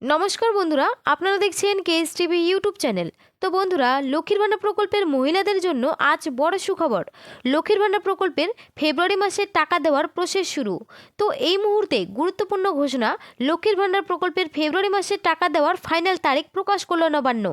নমস্কার বন্ধুরা, আপনারা দেখছেন কেএস টিভি ইউটিউব চ্যানেল। তো বন্ধুরা, লক্ষ্মীর ভান্ডার প্রকল্পের মহিলাদের জন্য আজ বড় সুখবর। লক্ষ্মীর ভান্ডার প্রকল্পের ফেব্রুয়ারি মাসে টাকা দেওয়ার প্রসেস শুরু। তো এই মুহূর্তে গুরুত্বপূর্ণ ঘোষণা, লক্ষ্মীর ভান্ডার প্রকল্পের ফেব্রুয়ারি মাসে টাকা দেওয়ার ফাইনাল তারিখ প্রকাশ করল নবান্ন।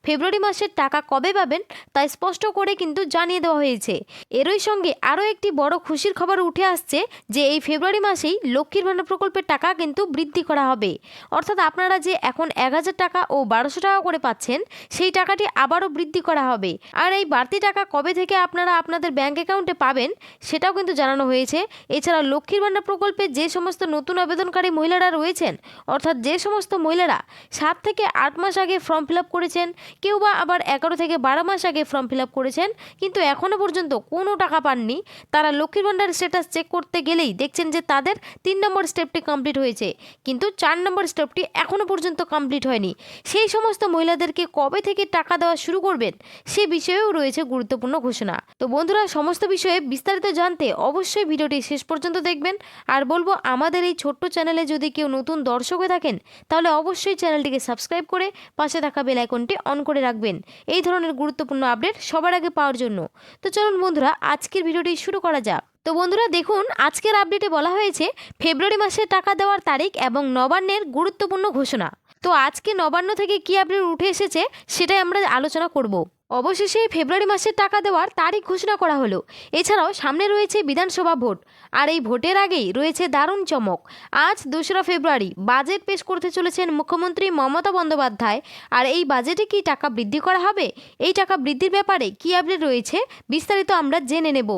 ফেব্রুয়ারি মাসের টাকা কবে পাবেন তা স্পষ্ট করে কিন্তু জানিয়ে দেওয়া হয়েছে। এরই সঙ্গে আরও একটি বড় খুশির খবর উঠে আসছে যে এই ফেব্রুয়ারি মাসেই লক্ষ্মীর ভান্ডার প্রকল্পের টাকা কিন্তু বৃদ্ধি করা হবে। অর্থাৎ আপনারা যে এখন 1000 টাকা ও 1200 টাকা করে পাচ্ছেন, সেই টাকাটি আবারও বৃদ্ধি করা হবে। আর এই বাড়তি টাকা কবে থেকে আপনারা আপনাদের ব্যাংক অ্যাকাউন্টে পাবেন সেটাও কিন্তু জানানো হয়েছে। এছাড়া লক্ষ্মীর ভান্ডার প্রকল্পে যে সমস্ত নতুন আবেদনকারী মহিলারা রয়েছেন, অর্থাৎ যে সমস্ত মহিলারা 7 থেকে 8 মাস আগে ফর্ম ফিল আপ করেছেন, কেউ বা আবার 11 থেকে 12 মাস আগে ফর্ম ফিল আপ করেছেন কিন্তু এখনও পর্যন্ত কোনো টাকা পাননি, তারা লক্ষ্মীর ভান্ডার স্ট্যাটাস চেক করতে গেলেই দেখছেন যে তাদের 3 নম্বর স্টেপটি কমপ্লিট হয়েছে কিন্তু 4 নম্বর স্টেপটি এখনও পর্যন্ত কমপ্লিট হয়নি। সেই সমস্ত মহিলাদেরকে কবে থেকে টাকা দেওয়া শুরু করবেন সে বিষয়েও রয়েছে গুরুত্বপূর্ণ ঘোষণা। তো বন্ধুরা, সমস্ত বিষয়ে বিস্তারিত জানতে অবশ্যই ভিডিওটি শেষ পর্যন্ত দেখবেন। আর বলবো, আমাদের এই ছোট্ট চ্যানেলে যদি কেউ নতুন দর্শক হয়ে থাকেন তাহলে অবশ্যই চ্যানেলটিকে সাবস্ক্রাইব করে পাশে থাকা বেল আইকনটি অন করে রাখবেন এই ধরনের গুরুত্বপূর্ণ আপডেট সবার আগে পাওয়ার জন্য। তো চলুন বন্ধুরা, আজকের ভিডিওটি শুরু করা যাক। তো বন্ধুরা দেখুন, আজকের আপডেটে বলা হয়েছে ফেব্রুয়ারি মাসে টাকা দেওয়ার তারিখ এবং নবান্নের গুরুত্বপূর্ণ ঘোষণা। তো আজকে নবান্ন থেকে কি আপডেট উঠে এসেছে সেটাই আমরা আলোচনা করব। অবশেষে ফেব্রুয়ারি মাসে টাকা দেওয়ার তারিখ ঘোষণা করা হলো। এছাড়াও সামনে রয়েছে বিধানসভা ভোট, আর এই ভোটের আগেই রয়েছে দারুণ চমক। আজ 2রা ফেব্রুয়ারি বাজেট পেশ করতে চলেছেন মুখ্যমন্ত্রী মমতা বন্দ্যোপাধ্যায়। আর এই বাজেটে কি টাকা বৃদ্ধি করা হবে, এই টাকা বৃদ্ধির ব্যাপারে কি আপডেট রয়েছে বিস্তারিত আমরা জেনে নেব।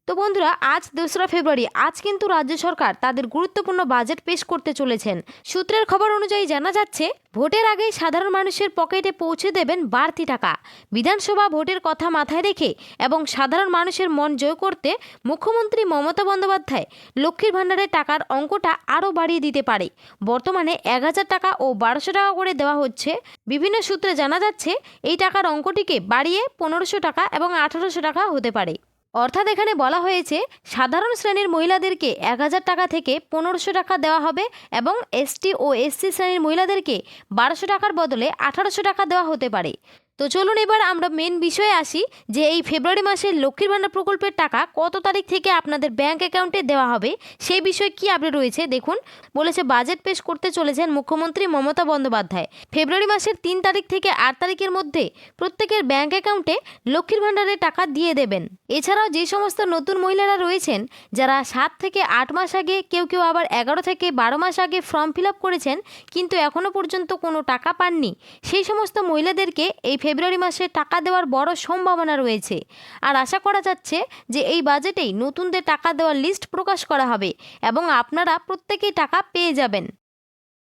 তো বন্ধুরা, আজ 2রা ফেব্রুয়ারি আজ কিন্তু রাজ্য সরকার তাদের গুরুত্বপূর্ণ বাজেট পেশ করতে চলেছেন। সূত্রের খবর অনুযায়ী জানা যাচ্ছে, ভোটের আগেই সাধারণ মানুষের পকেটে পৌঁছে দেবেন বাড়তি টাকা। বিধানসভা ভোটের কথা মাথায় রেখে এবং সাধারণ মানুষের মন জয় করতে মুখ্যমন্ত্রী মমতা বন্দ্যোপাধ্যায় লক্ষ্মীর ভাণ্ডারের টাকার অঙ্কটা আরও বাড়িয়ে দিতে পারে। বর্তমানে 1000 টাকা ও 1200 টাকা করে দেওয়া হচ্ছে। বিভিন্ন সূত্রে জানা যাচ্ছে এই টাকার অঙ্কটিকে বাড়িয়ে 1500 টাকা এবং 1800 টাকা হতে পারে। অর্থাৎ এখানে বলা হয়েছে সাধারণ শ্রেণীর মহিলাদেরকে 1000 টাকা থেকে 1500 টাকা দেওয়া হবে এবং এসটি ও এসসি শ্রেণীর মহিলাদেরকে 1200 টাকার বদলে 1800 টাকা দেওয়া হতে পারে। তো চলুন এবার আমরা মেন বিষয়ে আসি যে এই ফেব্রুয়ারি মাসের লক্ষ্মীর ভান্ডার প্রকল্পের টাকা কত তারিখ থেকে আপনাদের ব্যাংক অ্যাকাউন্টে দেওয়া হবে সেই বিষয়ে কি আপডেট রয়েছে দেখুন। বলেছে বাজেট পেশ করতে চলেছেন মুখ্যমন্ত্রী মমতা বন্দ্যোপাধ্যায়। ফেব্রুয়ারি মাসের 3 তারিখ থেকে 8 তারিখের মধ্যে প্রত্যেকের ব্যাংক অ্যাকাউন্টে লক্ষ্মীর ভান্ডারের টাকা দিয়ে দেবেন। এছাড়াও যে সমস্ত নতুন মহিলারা রয়েছেন যারা 7 থেকে 8 মাস আগে, কেউ কেউ আবার 11 থেকে 12 মাস আগে ফর্ম ফিল আপ করেছেন কিন্তু এখনও পর্যন্ত কোনো টাকা পাননি, সেই সমস্ত মহিলাদেরকে এই ফেব্রুয়ারি মাসে টাকা দেওয়ার বড় সম্ভাবনা রয়েছে। আর আশা করা যাচ্ছে যে এই বাজেটেই নতুনদের টাকা দেওয়ার লিস্ট প্রকাশ করা হবে এবং আপনারা প্রত্যেকেই টাকা পেয়ে যাবেন।